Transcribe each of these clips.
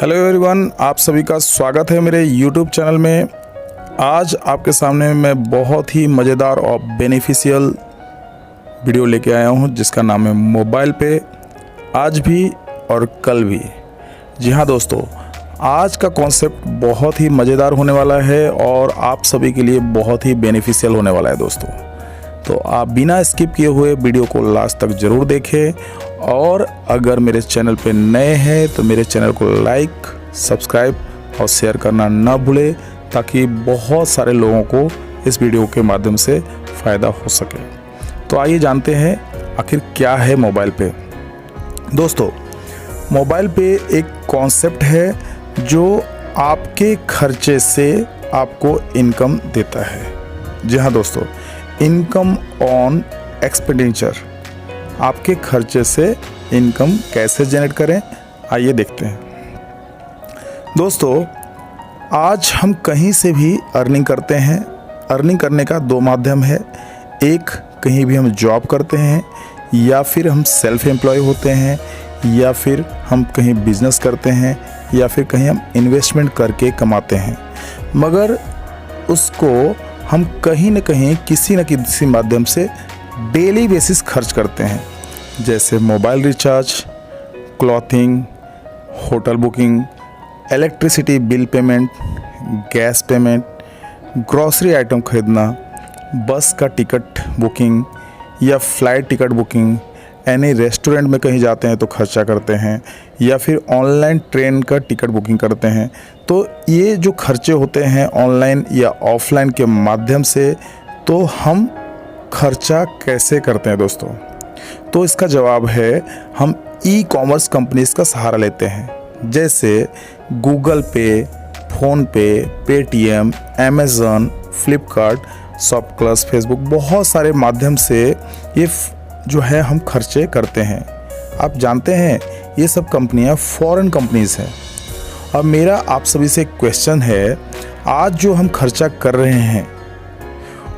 Hello everyone, आप सभी का स्वागत है मेरे यूट्यूब चैनल में। आज आपके सामने मैं बहुत ही मज़ेदार और बेनिफिशियल वीडियो लेके आया हूं, जिसका नाम है मोबाइल पे आज भी और कल भी। जी हाँ दोस्तों, आज का कॉन्सेप्ट बहुत ही मज़ेदार होने वाला है और आप सभी के लिए बहुत ही बेनिफिशियल होने वाला है दोस्तों। तो आप बिना स्किप किए हुए वीडियो को लास्ट तक ज़रूर देखें और अगर मेरे चैनल पे नए हैं तो मेरे चैनल को लाइक, सब्सक्राइब और शेयर करना ना भूलें, ताकि बहुत सारे लोगों को इस वीडियो के माध्यम से फ़ायदा हो सके। तो आइए जानते हैं आखिर क्या है मोबाइल पे। दोस्तों, मोबाइल पे एक कॉन्सेप्ट है जो आपके खर्चे से आपको इनकम देता है। जी हाँ दोस्तों, इनकम ऑन एक्सपेंडिचर। आपके खर्चे से इनकम कैसे जनरेट करें, आइए देखते हैं। दोस्तों, आज हम कहीं से भी अर्निंग करते हैं। अर्निंग करने का दो माध्यम है। एक, कहीं भी हम जॉब करते हैं, या फिर हम सेल्फ एम्प्लॉय होते हैं, या फिर हम कहीं बिजनेस करते हैं, या फिर कहीं हम इन्वेस्टमेंट करके कमाते हैं। मगर उसको हम कहीं न कहीं किसी न किसी माध्यम से डेली बेसिस खर्च करते हैं, जैसे mobile recharge, clothing, hotel booking, electricity bill payment, gas payment, grocery item खरीदना, बस का टिकट बुकिंग या फ्लाइट टिकट बुकिंग, यानी रेस्टोरेंट में कहीं जाते हैं तो खर्चा करते हैं, या फिर ऑनलाइन ट्रेन का टिकट बुकिंग करते हैं। तो ये जो खर्चे होते हैं ऑनलाइन या ऑफलाइन के माध्यम से, तो हम खर्चा कैसे करते हैं दोस्तों? तो इसका जवाब है, हम ई कॉमर्स कंपनीज का सहारा लेते हैं, जैसे गूगल पे, फ़ोन पे, Paytm, Amazon, Flipkart, ShopClues, Facebook, बहुत सारे माध्यम से ये जो है हम खर्चे करते हैं। आप जानते हैं ये सब कंपनियां फॉरेन कंपनीज हैं। और मेरा आप सभी से क्वेश्चन है, आज जो हम खर्चा कर रहे हैं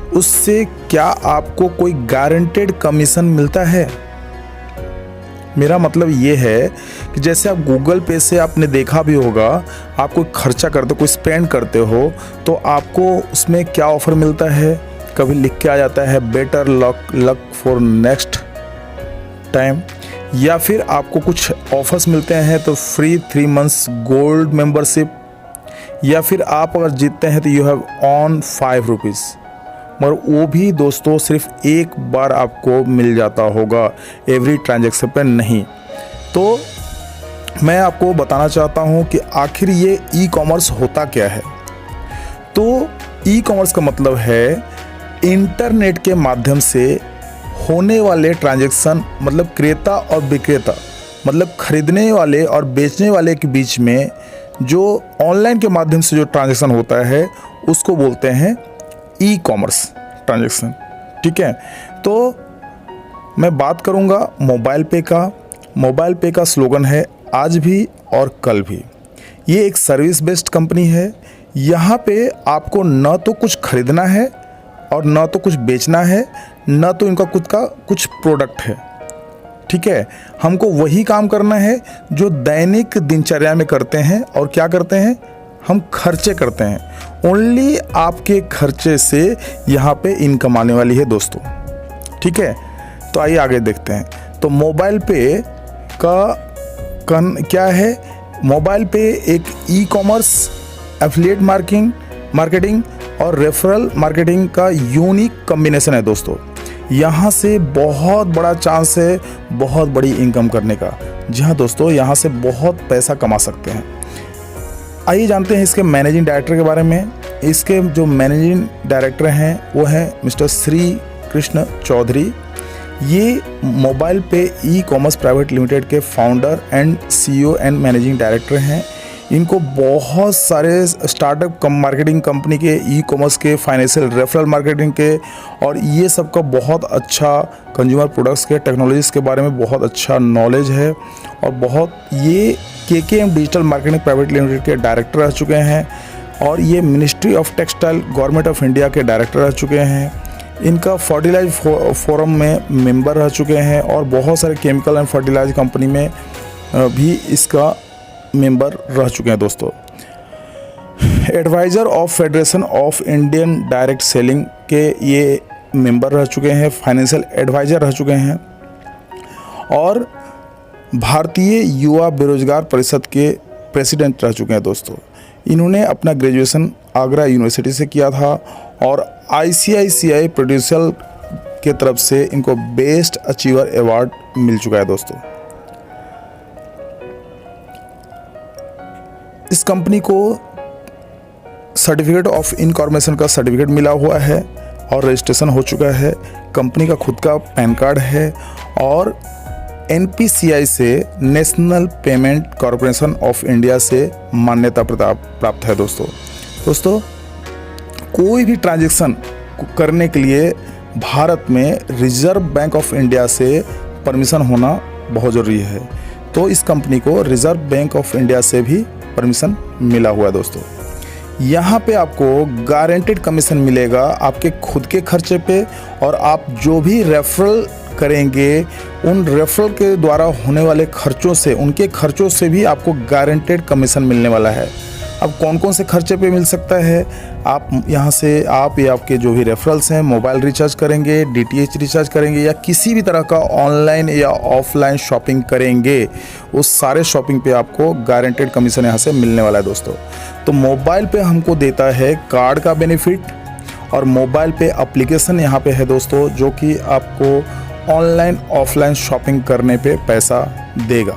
उससे क्या आपको कोई गारंटेड कमीशन मिलता है? मेरा मतलब ये है कि जैसे आप गूगल पे से आपने देखा भी होगा, आप कोई खर्चा करते हो, कोई स्पेंड करते हो, तो आपको उसमें क्या ऑफ़र मिलता है? कभी लिख के आ जाता है better luck for next time, या फिर आपको कुछ ऑफर्स मिलते हैं तो फ्री 3 मंथ्स गोल्ड मेंबरशिप, या फिर आप अगर जीतते हैं तो यू हैव ऑन 5 रुपीज़। मगर वो भी दोस्तों सिर्फ एक बार आपको मिल जाता होगा, एवरी ट्रांजैक्शन पे नहीं। तो मैं आपको बताना चाहता हूँ कि आखिर ये ई कॉमर्स होता क्या है। तो ई कॉमर्स का मतलब है इंटरनेट के माध्यम से होने वाले ट्रांजैक्शन, मतलब क्रेता और विक्रेता, मतलब खरीदने वाले और बेचने वाले के बीच में जो ऑनलाइन के माध्यम से जो ट्रांजैक्शन होता है उसको बोलते हैं ई कॉमर्स ट्रांजैक्शन। ठीक है, तो मैं बात करूंगा मोबाइल पे का। मोबाइल पे का स्लोगन है आज भी और कल भी। ये एक सर्विस बेस्ड कंपनी है। यहाँ पे आपको न तो कुछ खरीदना है और न तो कुछ बेचना है, न तो इनका खुद का कुछ प्रोडक्ट है। ठीक है, हमको वही काम करना है जो दैनिक दिनचर्या में करते हैं। और क्या करते हैं? हम खर्चे करते हैं। ओनली आपके खर्चे से यहाँ पे इनकम आने वाली है दोस्तों। ठीक है, तो आइए आगे देखते हैं। तो मोबाइल पे का क्या है? मोबाइल पे एक ई कॉमर्स, एफिलिएट मार्केटिंग और रेफरल मार्केटिंग का यूनिक कॉम्बिनेशन है दोस्तों। यहाँ से बहुत बड़ा चांस है बहुत बड़ी इनकम करने का। जी हाँ दोस्तों, यहाँ से बहुत पैसा कमा सकते हैं। आइए जानते हैं इसके मैनेजिंग डायरेक्टर के बारे में। इसके जो मैनेजिंग डायरेक्टर हैं वो हैं मिस्टर श्री कृष्ण चौधरी। ये मोबाइल पे ई कॉमर्स प्राइवेट लिमिटेड के founder and CEO and managing director हैं। इनको बहुत सारे स्टार्टअप मार्केटिंग कंपनी के, ई कॉमर्स के, फाइनेंशियल रेफरल मार्केटिंग के और ये सब का बहुत अच्छा कंज्यूमर प्रोडक्ट्स के, टेक्नोलॉजीज़ के बारे में बहुत अच्छा नॉलेज है। और बहुत ये KKM digital marketing private limited के डायरेक्टर रह चुके हैं, और ये ministry of textile government of India के डायरेक्टर रह चुके हैं। इनका फर्टिलाइज फोरम में मेंबर रह चुके हैं, और बहुत सारे केमिकल एंड फर्टिलाइज कंपनी में भी इसका मेंबर रह चुके हैं दोस्तों। Adviser of Federation of Indian Direct Selling के ये मेंबर रह चुके हैं, फाइनेंशियल एडवाइज़र रह चुके हैं और भारतीय युवा बेरोजगार परिषद के प्रेसिडेंट रह चुके हैं दोस्तों। इन्होंने अपना ग्रेजुएशन आगरा यूनिवर्सिटी से किया था और ICICI प्रोड्यूसर के तरफ से इनको बेस्ट अचीवर अवार्ड मिल चुका है दोस्तों। इस कंपनी को सर्टिफिकेट ऑफ इनकॉर्पोरेशन का सर्टिफिकेट मिला हुआ है और रजिस्ट्रेशन हो चुका है। कंपनी का खुद का पैन कार्ड है और NPCI से national payment corporation of India से मान्यता प्राप्त है दोस्तों। कोई भी ट्रांजैक्शन करने के लिए भारत में रिजर्व बैंक ऑफ इंडिया से परमिशन होना बहुत ज़रूरी है। तो इस कंपनी को रिजर्व बैंक ऑफ इंडिया से भी परमिशन मिला हुआ है दोस्तों। यहाँ पे आपको गारंटेड कमीशन मिलेगा आपके खुद के खर्चे पे और आप जो भी रेफरल करेंगे उन रेफरल के द्वारा होने वाले खर्चों से, उनके खर्चों से भी आपको गारंटेड कमीशन मिलने वाला है। अब कौन कौन से खर्चे पे मिल सकता है, आप यहाँ से आप या आपके जो भी रेफरल्स हैं, मोबाइल रिचार्ज करेंगे, DTH रिचार्ज करेंगे या किसी भी तरह का ऑनलाइन या ऑफलाइन शॉपिंग करेंगे, उस सारे शॉपिंग पे आपको गारंटेड कमीशन यहाँ से मिलने वाला है दोस्तों। तो मोबाइल पे हमको देता है कार्ड का बेनिफिट और मोबाइल पे एप्लीकेशन यहाँ पे है दोस्तों, जो कि आपको ऑनलाइन ऑफलाइन शॉपिंग करने पे पैसा देगा।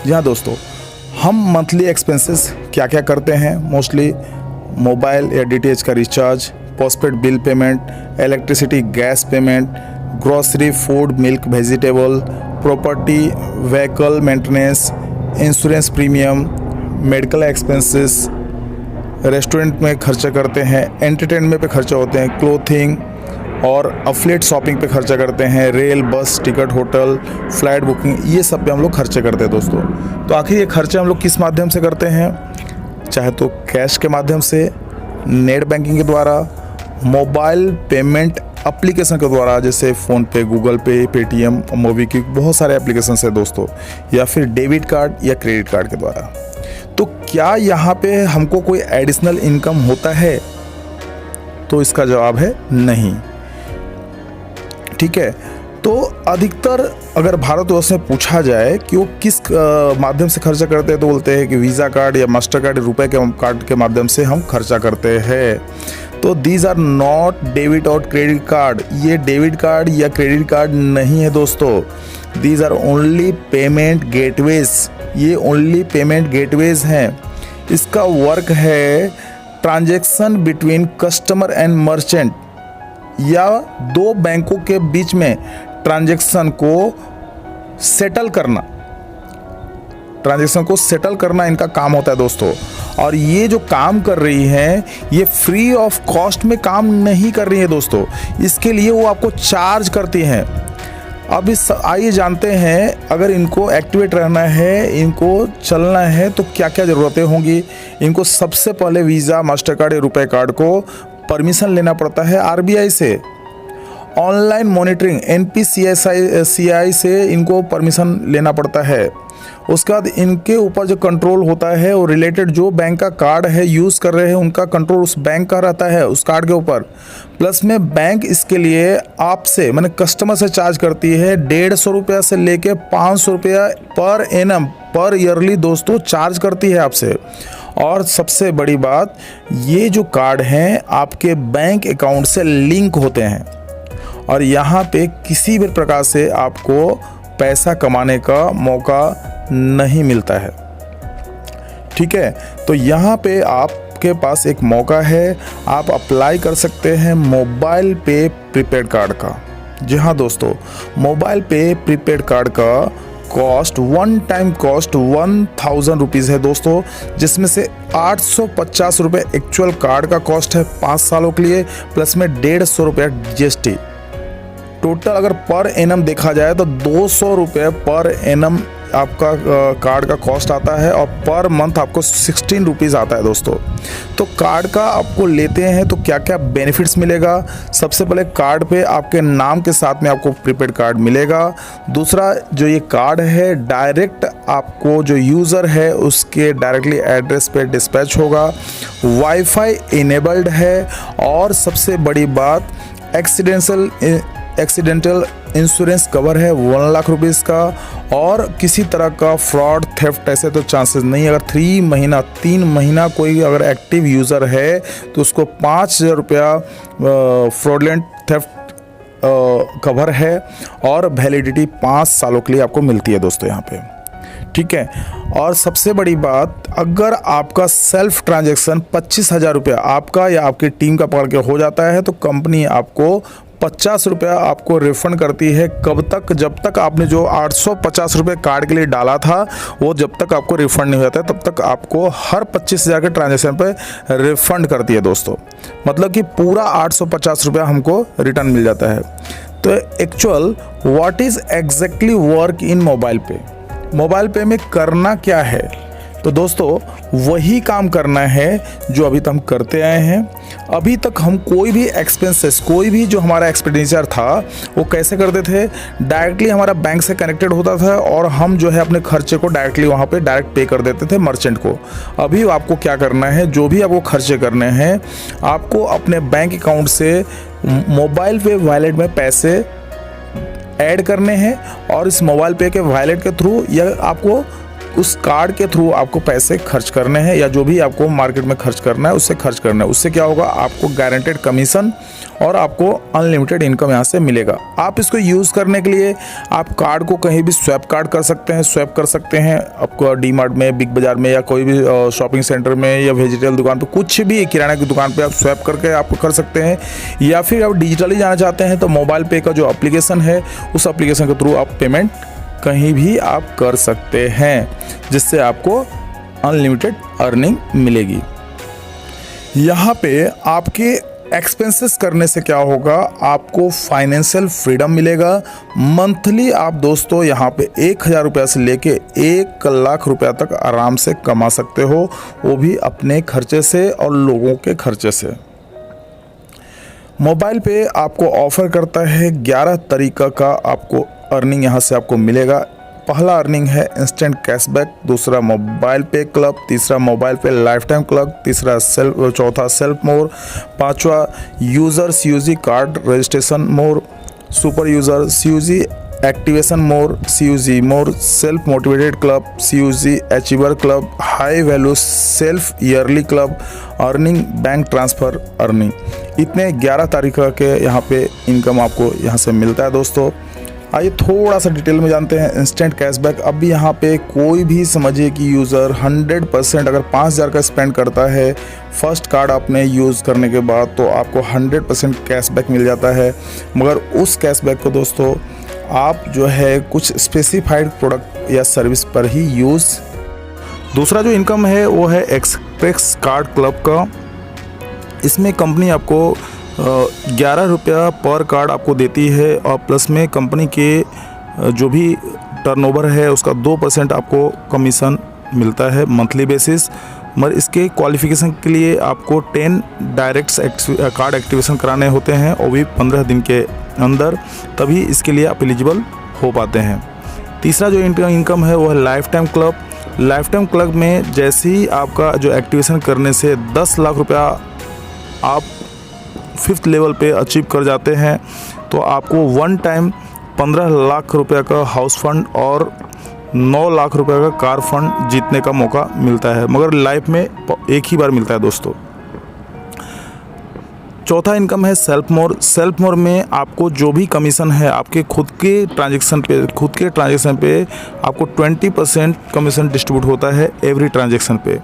जी हाँ दोस्तों, हम मंथली एक्सपेंसेस क्या क्या करते हैं, मोस्टली मोबाइल या DTH का recharge, postpaid bill payment, electricity gas payment, grocery food milk vegetable, property vehicle maintenance, insurance premium, medical expenses, restaurant में खर्चा करते हैं, एंटरटेनमेंट पे खर्चा होते हैं, क्लोथिंग और अफिलिएट शॉपिंग पे खर्चा करते हैं, rail bus ticket, hotel, flight booking, ये सब पे हम लोग खर्चे करते हैं दोस्तों। तो आखिर ये खर्चे हम लोग किस माध्यम से करते हैं, चाहे तो कैश के माध्यम से, नेट बैंकिंग के द्वारा, मोबाइल पेमेंट एप्लीकेशन के द्वारा जैसे फ़ोनपे, गूगल पे, पेटीएम, मोबीक्विक, बहुत सारे एप्लीकेशन है दोस्तों, या फिर डेबिट कार्ड या क्रेडिट कार्ड के द्वारा। तो क्या यहाँ पे हमको कोई एडिशनल इनकम होता है, तो इसका जवाब है नहीं। ठीक है, तो अधिकतर अगर भारतवर्ष में पूछा जाए कि वो किस माध्यम से खर्चा करते हैं, तो बोलते हैं कि वीज़ा कार्ड या मास्टर कार्ड, रुपए के कार्ड के माध्यम से हम खर्चा करते हैं। तो दीज आर नॉट डेबिट और क्रेडिट कार्ड, ये डेबिट कार्ड या क्रेडिट कार्ड नहीं है दोस्तों। These are only payment gateways, ये ओनली पेमेंट गेटवेज हैं। इसका वर्क है transaction between customer and merchant, या दो बैंकों के बीच में ट्रांजैक्शन को सेटल करना, ट्रांजैक्शन को सेटल करना इनका काम होता है दोस्तों। और ये जो काम कर रही हैं, ये फ्री ऑफ कॉस्ट में काम नहीं कर रही है दोस्तों, इसके लिए वो आपको चार्ज करती हैं। अब इस आइए जानते हैं, अगर इनको एक्टिवेट रहना है, इनको चलना है, तो क्या क्या ज़रूरतें होंगी। इनको सबसे पहले वीज़ा, मास्टर कार्ड या रुपए कार्ड को परमिशन लेना पड़ता है RBI से। ऑनलाइन मॉनिटरिंग NPCI से इनको परमिशन लेना पड़ता है। उसके बाद इनके ऊपर जो कंट्रोल होता है वो रिलेटेड जो बैंक का कार्ड है यूज़ कर रहे हैं, उनका कंट्रोल उस बैंक का रहता है उस कार्ड के ऊपर। प्लस में बैंक इसके लिए आपसे माने कस्टमर से चार्ज करती है 150 रुपया से लेके 500 रुपया पर एनम पर ईयरली दोस्तों चार्ज करती है आपसे। और सबसे बड़ी बात, ये जो कार्ड हैं आपके बैंक अकाउंट से लिंक होते हैं और यहाँ पे किसी भी प्रकार से आपको पैसा कमाने का मौका नहीं मिलता है। ठीक है, तो यहाँ पे आपके पास एक मौका है, आप अप्लाई कर सकते हैं मोबाइल पे प्रीपेड कार्ड का। जी हाँ दोस्तों, मोबाइल पे प्रीपेड कार्ड का cost one time cost 1000 rupees है दोस्तों, जिसमें से 850 रुपये एक्चुअल कार्ड का कॉस्ट है 5 सालों के लिए, प्लस में 150 रुपया GST। टोटल अगर पर एनम देखा जाए तो 200 रुपये पर एनम आपका कार्ड का कॉस्ट आता है और पर मंथ आपको 16 रुपीज़ आता है दोस्तों। तो कार्ड का आपको लेते हैं तो क्या क्या बेनिफिट्स मिलेगा। सबसे पहले कार्ड पे आपके नाम के साथ में आपको प्रीपेड कार्ड मिलेगा। दूसरा, जो ये कार्ड है डायरेक्ट आपको जो यूज़र है उसके डायरेक्टली एड्रेस पे डिस्पैच होगा। वाईफाई इनेबल्ड है और सबसे बड़ी बात एक्सीडेंटल इंश्योरेंस कवर है 1 लाख रुपीज़ का, और किसी तरह का फ्रॉड थेफ्ट ऐसे तो चांसेस नहीं। अगर 3 महीना कोई अगर एक्टिव यूज़र है तो उसको 5,000 रुपया फ्रॉडलेंट थेफ्ट कवर है और वैलिडिटी 5 सालों के लिए आपको मिलती है दोस्तों यहाँ पे, ठीक है। और सबसे बड़ी बात, अगर आपका सेल्फ ट्रांजैक्शन 25,000 रुपया आपका या आपकी टीम का पकड़ के हो जाता है तो कंपनी आपको 50 रुपया आपको रिफंड करती है। कब तक? जब तक आपने जो 850 रुपये कार्ड के लिए डाला था वो जब तक आपको रिफंड नहीं होता है तब तक आपको हर 25,000 के ट्रांजैक्शन पे रिफंड करती है दोस्तों। मतलब कि पूरा 850 रुपया हमको रिटर्न मिल जाता है। तो actual what is exactly work in mobile पे, मोबाइल पे में करना क्या है? तो दोस्तों वही काम करना है जो अभी तक हम करते आए हैं। अभी तक हम कोई भी एक्सपेंसेस, कोई भी जो हमारा एक्सपेंडिचर था वो कैसे करते थे? डायरेक्टली हमारा बैंक से कनेक्टेड होता था और हम जो है अपने खर्चे को डायरेक्टली वहाँ पे डायरेक्ट पे कर देते थे मर्चेंट को। अभी आपको क्या करना है, जो भी आपको खर्चे करने हैं आपको अपने बैंक अकाउंट से मोबाइल पे वॉलेट में पैसे ऐड करने हैं और इस मोबाइल पे के वॉलेट के थ्रू या आपको उस कार्ड के थ्रू आपको पैसे खर्च करने हैं, या जो भी आपको मार्केट में खर्च करना है उससे खर्च करना है। उससे क्या होगा, आपको गारंटेड कमीशन और आपको अनलिमिटेड इनकम यहाँ से मिलेगा। आप इसको यूज़ करने के लिए आप कार्ड को कहीं भी स्वैप कार्ड कर सकते हैं, स्वैप कर सकते हैं। आपको डी मार्ट में, बिग बाज़ार में या कोई भी शॉपिंग सेंटर में या वेजिटेबल दुकान पर, कुछ भी किराना की दुकान पर आप स्वैप करके आप कर सकते हैं। या फिर आप डिजिटली जाना चाहते हैं तो मोबाइल पे का जो एप्लीकेशन है उस एप्लीकेशन के थ्रू आप पेमेंट कहीं भी आप कर सकते हैं, जिससे आपको अनलिमिटेड अर्निंग मिलेगी। यहाँ पे आपके एक्सपेंसेस करने से क्या होगा, आपको फाइनेंशियल फ्रीडम मिलेगा। मंथली आप दोस्तों यहाँ पे 1,000 रुपया से लेके 1 लाख रुपया तक आराम से कमा सकते हो, वो भी अपने खर्चे से और लोगों के खर्चे से। मोबाइल पे आपको ऑफर करता है 11 तरीका का आपको अर्निंग यहाँ से आपको मिलेगा। पहला अर्निंग है इंस्टेंट कैशबैक, दूसरा मोबाइल पे क्लब, तीसरा mobile pay life time club, चौथा सेल्फ मोर, पांचवा user CUG card registration more, super user CUG activation more, CUG more, self motivated club, CUG achiever club, high value self yearly club, earning bank transfer earning. इतने 11 तरीक़ा के यहाँ पे income आपको यहाँ से मिलता है दोस्तों। आइए थोड़ा सा डिटेल में जानते हैं इंस्टेंट कैशबैक। अब भी यहाँ पे कोई भी समझिए कि यूज़र 100% अगर 5,000 का स्पेंड करता है फर्स्ट कार्ड आपने यूज़ करने के बाद तो आपको 100% कैशबैक मिल जाता है। मगर उस कैशबैक को दोस्तों आप जो है कुछ स्पेसिफाइड प्रोडक्ट या सर्विस पर ही यूज़। दूसरा जो इनकम है वो है एक्सप्रेस कार्ड क्लब का। इसमें कंपनी आपको 11 रुपया पर कार्ड आपको देती है और प्लस में कंपनी के जो भी टर्नओवर है उसका 2% आपको कमीशन मिलता है मंथली बेसिस। मगर इसके क्वालिफिकेशन के लिए आपको 10 डायरेक्ट कार्ड एक्टिवेशन कराने होते हैं, वो भी 15 दिन के अंदर, तभी इसके लिए आप एलिजिबल हो पाते हैं। तीसरा जो इनकम है वो है life time club. Life time club में जैसे ही आपका जो एक्टिवेशन करने से 10 लाख रुपया आप 5th लेवल पे अचीव कर जाते हैं तो आपको वन टाइम 15 लाख रुपए का हाउस फंड और 9 लाख रुपए का कार फंड जीतने का मौका मिलता है, मगर लाइफ में एक ही बार मिलता है दोस्तों। चौथा इनकम है सेल्फ मोर। सेल्फ मोर में आपको जो भी कमीशन है आपके खुद के ट्रांजैक्शन पे आपको 20% कमीशन डिस्ट्रीब्यूट होता है एवरी ट्रांजैक्शन पे।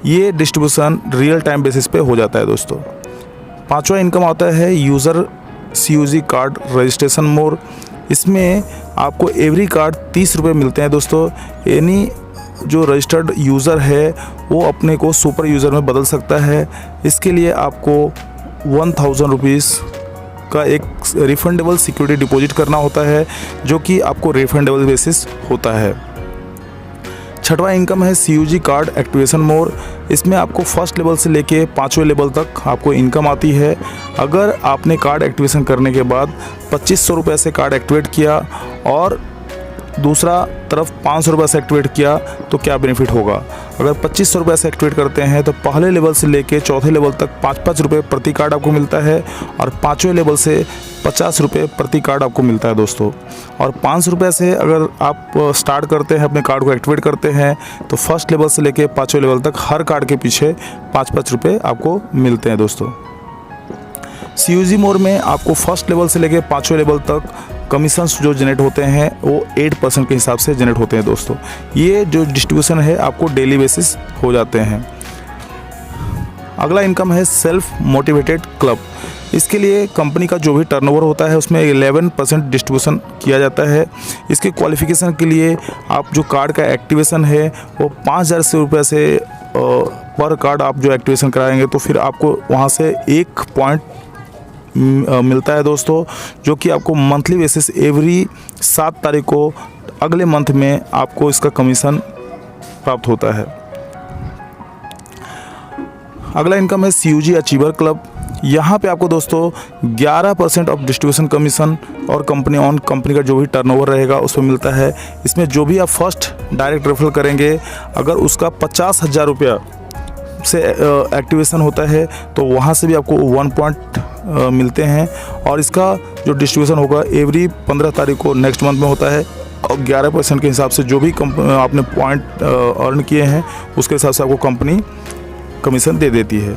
ये डिस्ट्रीब्यूशन रियल टाइम बेसिस पे हो जाता है दोस्तों। पांचवा इनकम आता है यूज़र CUG कार्ड रजिस्ट्रेशन मोर। इसमें आपको एवरी कार्ड 30 रुपये मिलते हैं दोस्तों। यानी जो रजिस्टर्ड यूज़र है वो अपने को सुपर यूज़र में बदल सकता है। इसके लिए आपको 1000 रुपीज़ का एक रिफंडेबल सिक्योरिटी डिपॉजिट करना होता है, जो कि आपको रिफंडेबल बेसिस होता है। छठवां इनकम है CUG कार्ड एक्टिवेशन मोर। इसमें आपको फर्स्ट लेवल से लेके 5वें लेवल तक आपको इनकम आती है। अगर आपने कार्ड एक्टिवेशन करने के बाद 2500 रुपये से कार्ड एक्टिवेट किया और दूसरा तरफ 500 रुपये से एक्टिवेट किया तो क्या बेनिफिट होगा। अगर 2500 रुपये से एक्टिवेट करते हैं तो पहले लेवल से लेके चौथे लेवल तक 5-5 रुपये प्रति कार्ड आपको मिलता है और 5वें लेवल से 50 रुपये प्रति कार्ड आपको मिलता है दोस्तों। और 500 रुपये से अगर आप स्टार्ट करते हैं, अपने कार्ड को एक्टिवेट करते हैं, तो फर्स्ट लेवल से लेके 5वें लेवल तक हर कार्ड के पीछे 5-5 रुपये आपको मिलते हैं दोस्तों। CUG मोर में आपको फर्स्ट लेवल से लेके 5वें लेवल तक कमीशंस जो जनरेट होते हैं वो 8% के हिसाब से जनरेट होते हैं दोस्तों। ये जो डिस्ट्रीब्यूशन है आपको डेली बेसिस हो जाते हैं। अगला इनकम है सेल्फ मोटिवेटेड क्लब। इसके लिए कंपनी का जो भी टर्नओवर होता है उसमें 11% डिस्ट्रीब्यूशन किया जाता है। इसके क्वालिफिकेशन के लिए आप जो कार्ड का एक्टिवेशन है वो 5000 रुपये से पर कार्ड आप जो एक्टिवेशन कराएंगे तो फिर आपको वहाँ से 1 पॉइंट मिलता है दोस्तों, जो कि आपको मंथली बेसिस एवरी 7 तारीख को अगले मंथ में आपको इसका कमीशन प्राप्त होता है। अगला इनकम है CUG अचीवर क्लब। यहाँ पे आपको दोस्तों 11% ऑफ डिस्ट्रीब्यूशन कमीशन और कंपनी का जो भी टर्नओवर रहेगा उसमें मिलता है। इसमें जो भी आप फर्स्ट डायरेक्ट रेफरल करेंगे, अगर उसका 50,000 रुपया से एक्टिवेशन होता है तो वहाँ से भी आपको 1 पॉइंट मिलते हैं। और इसका जो डिस्ट्रीब्यूशन होगा एवरी 15 तारीख को नेक्स्ट मंथ में होता है और 11% के हिसाब से जो भी आपने पॉइंट अर्न किए हैं उसके हिसाब से आपको कंपनी कमीशन दे देती है।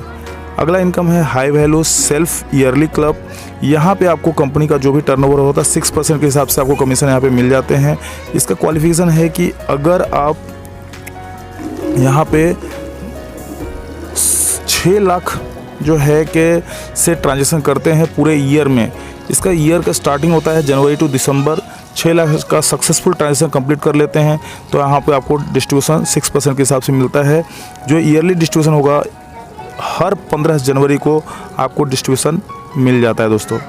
अगला इनकम है high value self yearly club. यहाँ पे आपको कंपनी का जो भी टर्नओवर होता है 6% के हिसाब से आपको कमीशन यहाँ पे मिल जाते हैं। इसका क्वालिफिकेशन है कि अगर आप यहाँ पे 6 लाख जो है कि से ट्रांजेक्शन करते हैं पूरे ईयर में, इसका ईयर का स्टार्टिंग होता है जनवरी टू दिसंबर, 6 लाख का सक्सेसफुल ट्रांजेक्शन कंप्लीट कर लेते हैं तो यहाँ पे आपको डिस्ट्रीब्यूशन 6% के हिसाब से मिलता है। जो ईयरली डिस्ट्रीब्यूशन होगा हर 15 जनवरी को आपको डिस्ट्रीब्यूशन मिल जाता है दोस्तों।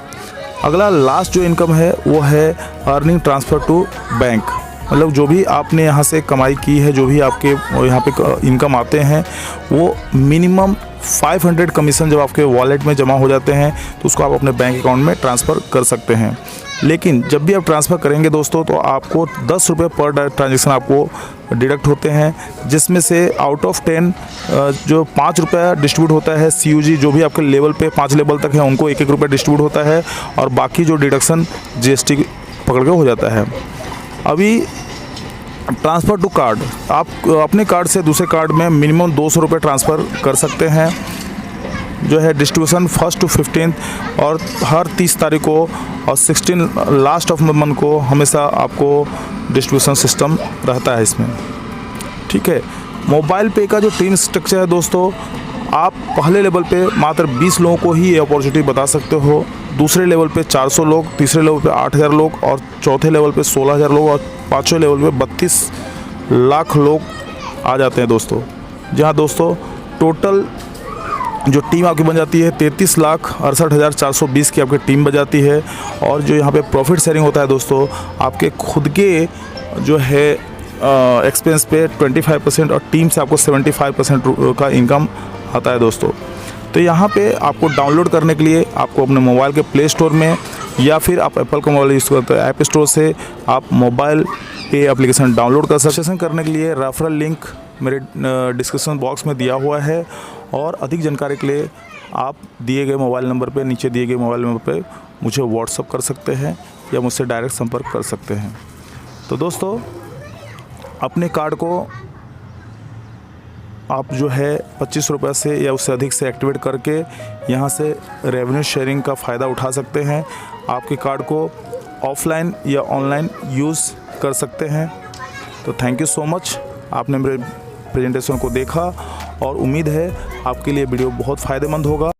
अगला लास्ट जो इनकम है वो है अर्निंग ट्रांसफ़र टू बैंक। मतलब जो भी आपने यहाँ से कमाई की है, जो भी आपके यहाँ पे इनकम आते हैं, वो मिनिमम 500 कमीशन जब आपके वॉलेट में जमा हो जाते हैं तो उसको आप अपने बैंक अकाउंट में ट्रांसफ़र कर सकते हैं। लेकिन जब भी आप ट्रांसफ़र करेंगे दोस्तों तो आपको 10 रुपये पर ट्रांजेक्शन आपको डिडक्ट होते हैं, जिसमें से आउट ऑफ 10 जो 5 रुपये डिस्ट्रीब्यूट होता है CUG जो भी आपके लेवल पे 5 लेवल तक है उनको 1-1 रुपये डिस्ट्रीब्यूट होता है और बाकी जो डिडक्शन GST पकड़ के हो जाता है। अभी ट्रांसफ़र टू कार्ड, आप अपने कार्ड से दूसरे कार्ड में मिनिमम 200 रुपये ट्रांसफ़र कर सकते हैं। जो है डिस्ट्रीब्यूशन 1st to 15th और हर 30 तारीख को और 16 लास्ट ऑफ मंथ को हमेशा आपको डिस्ट्रीब्यूशन सिस्टम रहता है इसमें। ठीक है। मोबाइल पे का जो टीम स्ट्रक्चर है दोस्तों, आप पहले लेवल पे मात्र 20 लोगों को ही ये अपॉर्चुनिटी बता सकते हो, दूसरे लेवल पे 400 लोग, तीसरे लेवल पे 8000 लोग और चौथे लेवल पे 16000 लोग और 5वें लेवल पे 32 लाख लोग आ जाते हैं दोस्तों। जहाँ दोस्तों टोटल जो टीम आपकी बन जाती है 33,68,420 की आपकी टीम बन जाती है। और जो यहाँ पे प्रॉफिट शेयरिंग होता है दोस्तों, आपके खुद के जो है एक्सपेंस पे 25% और टीम से आपको 75% का इनकम आता है दोस्तों। तो यहाँ पे आपको डाउनलोड करने के लिए आपको अपने मोबाइल के प्ले स्टोर में या फिर आप एप्पल का मोबाइल यूज़ करते हैं ऐप स्टोर से आप मोबाइल पे एप्लीकेशन डाउनलोड कर सकते हैं। करने के लिए रेफरल लिंक मेरे डिस्क्रिप्शन बॉक्स में दिया हुआ है और अधिक जानकारी के लिए आप दिए गए मोबाइल नंबर पे, नीचे दिए गए मोबाइल नंबर पे मुझे व्हाट्सअप कर सकते हैं या मुझसे डायरेक्ट संपर्क कर सकते हैं। तो दोस्तों अपने कार्ड को आप जो है 25 रुपये से या उससे अधिक से एक्टिवेट करके यहाँ से रेवेन्यू शेयरिंग का फ़ायदा उठा सकते हैं। आपके कार्ड को ऑफलाइन या ऑनलाइन यूज़ कर सकते हैं। तो थैंक यू सो मच, आपने मेरे प्रेजेंटेशन को देखा और उम्मीद है आपके लिए वीडियो बहुत फ़ायदेमंद होगा।